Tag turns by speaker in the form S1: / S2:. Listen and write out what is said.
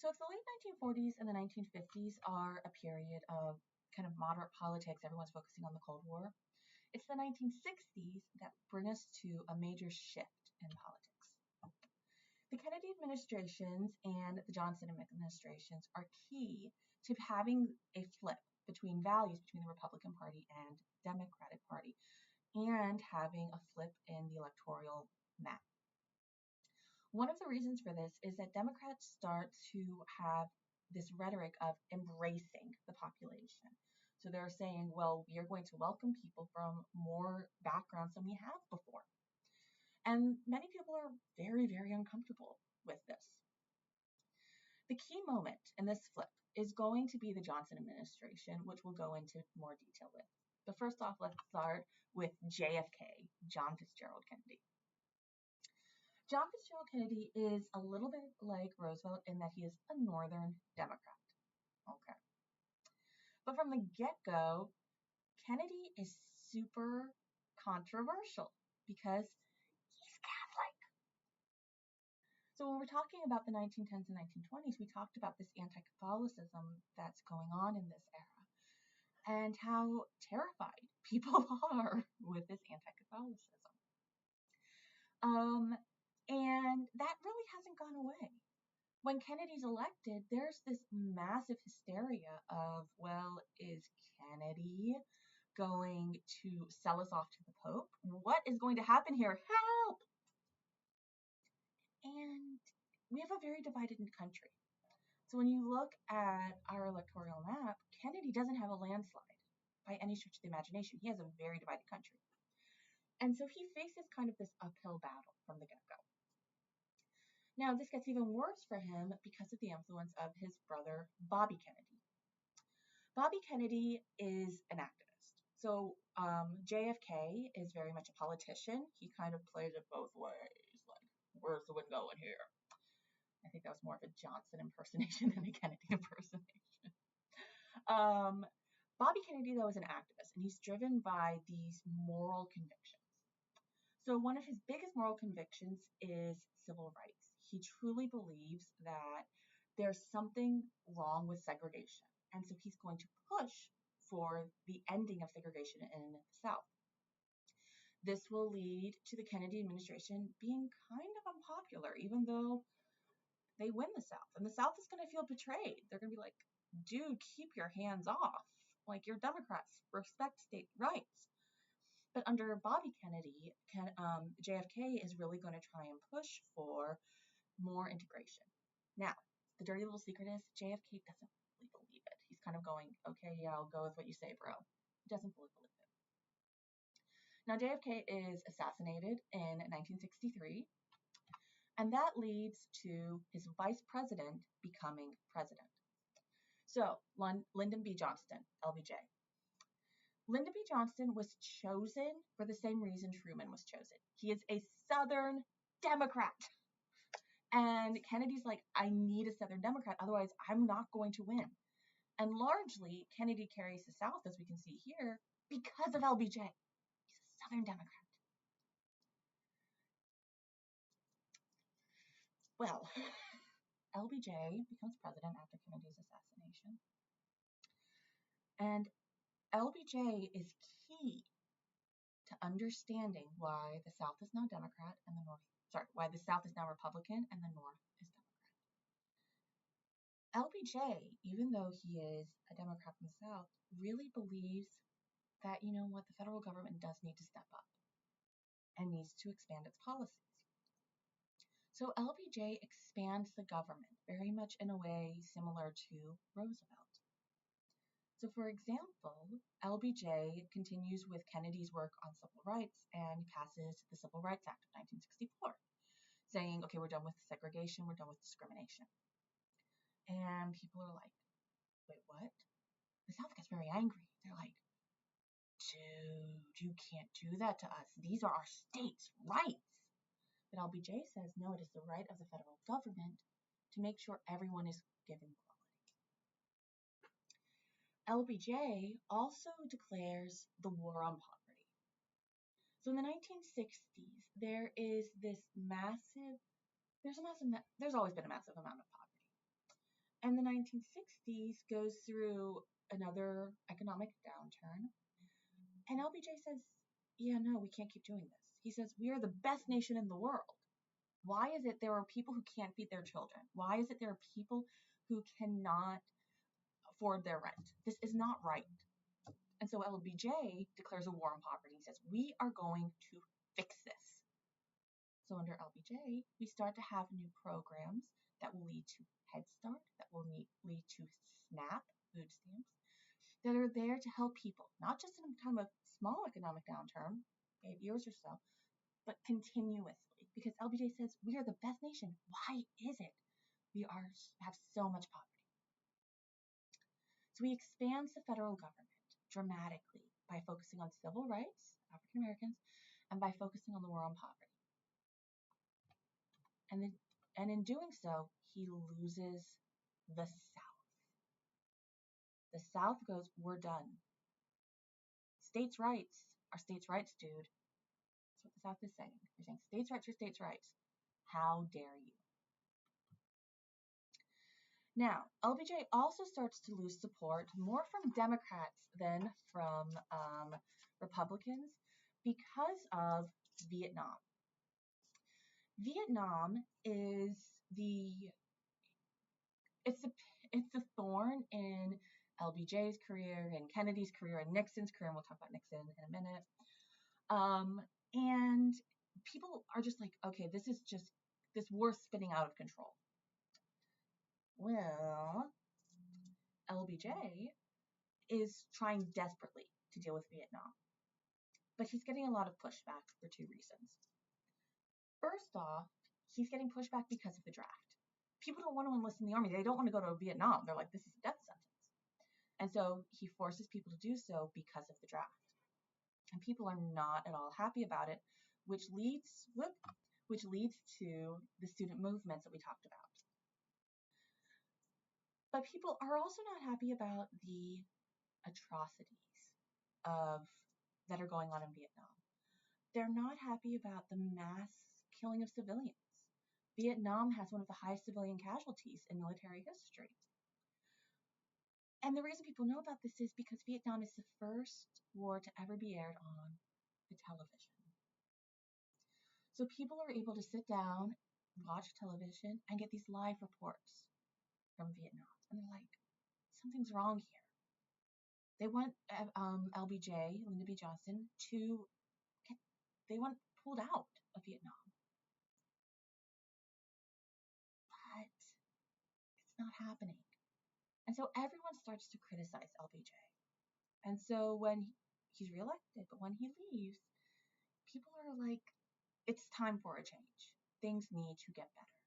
S1: So if the late 1940s and the 1950s are a period of kind of moderate politics, everyone's focusing on the Cold War, it's the 1960s that bring us to a major shift in politics. The Kennedy administrations and the Johnson administrations are key to having a flip between values between the Republican Party and Democratic Party, and having a flip in the electoral map. One of the reasons for this is that Democrats start to have this rhetoric of embracing the population. So they're saying, well, we are going to welcome people from more backgrounds than we have before. And many people are very, very uncomfortable with this. The key moment in this flip is going to be the Johnson administration, which we'll go into more detail with. But first off, let's start with JFK, John Fitzgerald Kennedy. John Fitzgerald Kennedy is a little bit like Roosevelt in that he is a Northern Democrat. Okay. But from the get-go, Kennedy is super controversial because he's Catholic. So when we're talking about the 1910s and 1920s, we talked about this anti-Catholicism that's going on in this era and how terrified people are with this anti-Catholicism. And that really hasn't gone away. When Kennedy's elected, there's this massive hysteria of, well, is Kennedy going to sell us off to the Pope? What is going to happen here? Help! And we have a very divided country. So when you look at our electoral map, Kennedy doesn't have a landslide by any stretch of the imagination. He has a very divided country. And so he faces kind of this uphill battle from the get-go. Now, this gets even worse for him because of the influence of his brother, Bobby Kennedy. Bobby Kennedy is an activist. So JFK is very much a politician. He kind of plays it both ways. Like, where's the wind going here? I think that was more of a Johnson impersonation than a Kennedy impersonation. Bobby Kennedy, though, is an activist, and he's driven by these moral convictions. So one of his biggest moral convictions is civil rights. He truly believes that there's something wrong with segregation. And so he's going to push for the ending of segregation in the South. This will lead to the Kennedy administration being kind of unpopular, even though they win the South. And the South is going to feel betrayed. They're going to be like, dude, keep your hands off. Like, you're Democrats, respect state rights. But under Bobby Kennedy, JFK is really going to try and push for more integration. Now, the dirty little secret is JFK doesn't really believe it. He's kind of going, okay, yeah, I'll go with what you say, bro. He doesn't fully believe it. Now, JFK is assassinated in 1963, and that leads to his vice president becoming president. So, Lyndon B. Johnson, LBJ. Lyndon B. Johnson was chosen for the same reason Truman was chosen. He is a Southern Democrat. And Kennedy's like, I need a Southern Democrat, otherwise I'm not going to win. And largely, Kennedy carries the South, as we can see here, because of LBJ. He's a Southern Democrat. Well, LBJ becomes president after Kennedy's assassination. And LBJ is key to understanding why the South is now Democrat and the North, why the South is now Republican and the North is Democrat. LBJ, even though he is a Democrat from the South, really believes that, you know what, the federal government does need to step up and needs to expand its policies. So LBJ expands the government very much in a way similar to Roosevelt. So for example, LBJ continues with Kennedy's work on civil rights and passes the Civil Rights Act of 1964, saying, okay, we're done with segregation, we're done with discrimination. And people are like, wait, what? The South gets very angry. They're like, dude, you can't do that to us. These are our states' rights. But LBJ says, no, it is the right of the federal government to make sure everyone is given equality. LBJ also declares the war on poverty. So in the 1960s, there's always been a massive amount of poverty. And the 1960s goes through another economic downturn. And LBJ says, yeah, no, we can't keep doing this. He says, we are the best nation in the world. Why is it there are people who can't feed their children? Why is it there are people who cannot afford their rent? This is not right. And so LBJ declares a war on poverty. He says, we are going to fix this. So under LBJ, we start to have new programs that will lead to Head Start, that will lead to SNAP, food stamps, that are there to help people, not just in a time of small economic downturn, 8 years or so, but continuously. Because LBJ says, we are the best nation. Why is it we have so much poverty? So he expands the federal government dramatically by focusing on civil rights, African Americans, and by focusing on the war on poverty. And in doing so, he loses the South. The South goes, we're done. States' rights are states' rights, dude. That's what the South is saying. They're saying states' rights are states' rights. How dare you? Now, LBJ also starts to lose support more from Democrats than from Republicans because of Vietnam. Vietnam is it's a thorn in LBJ's career, and Kennedy's career, and Nixon's career, and we'll talk about Nixon in a minute. And people are just like, okay, this war's spinning out of control. Well, LBJ is trying desperately to deal with Vietnam, but he's getting a lot of pushback for two reasons. First off, he's getting pushback because of the draft. People don't want to enlist in the army. They don't want to go to Vietnam. They're like, this is a death sentence. And so he forces people to do so because of the draft. And people are not at all happy about it, which leads to the student movements that we talked about. But people are also not happy about the atrocities that are going on in Vietnam. They're not happy about the mass killing of civilians. Vietnam has one of the highest civilian casualties in military history. And the reason people know about this is because Vietnam is the first war to ever be aired on the television. So people are able to sit down, watch television, and get these live reports from Vietnam. And they're like, something's wrong here. They want LBJ, Lyndon B. Johnson, they want pulled out of Vietnam. But it's not happening. And so everyone starts to criticize LBJ. And so when he's reelected, but when he leaves, people are like, it's time for a change. Things need to get better.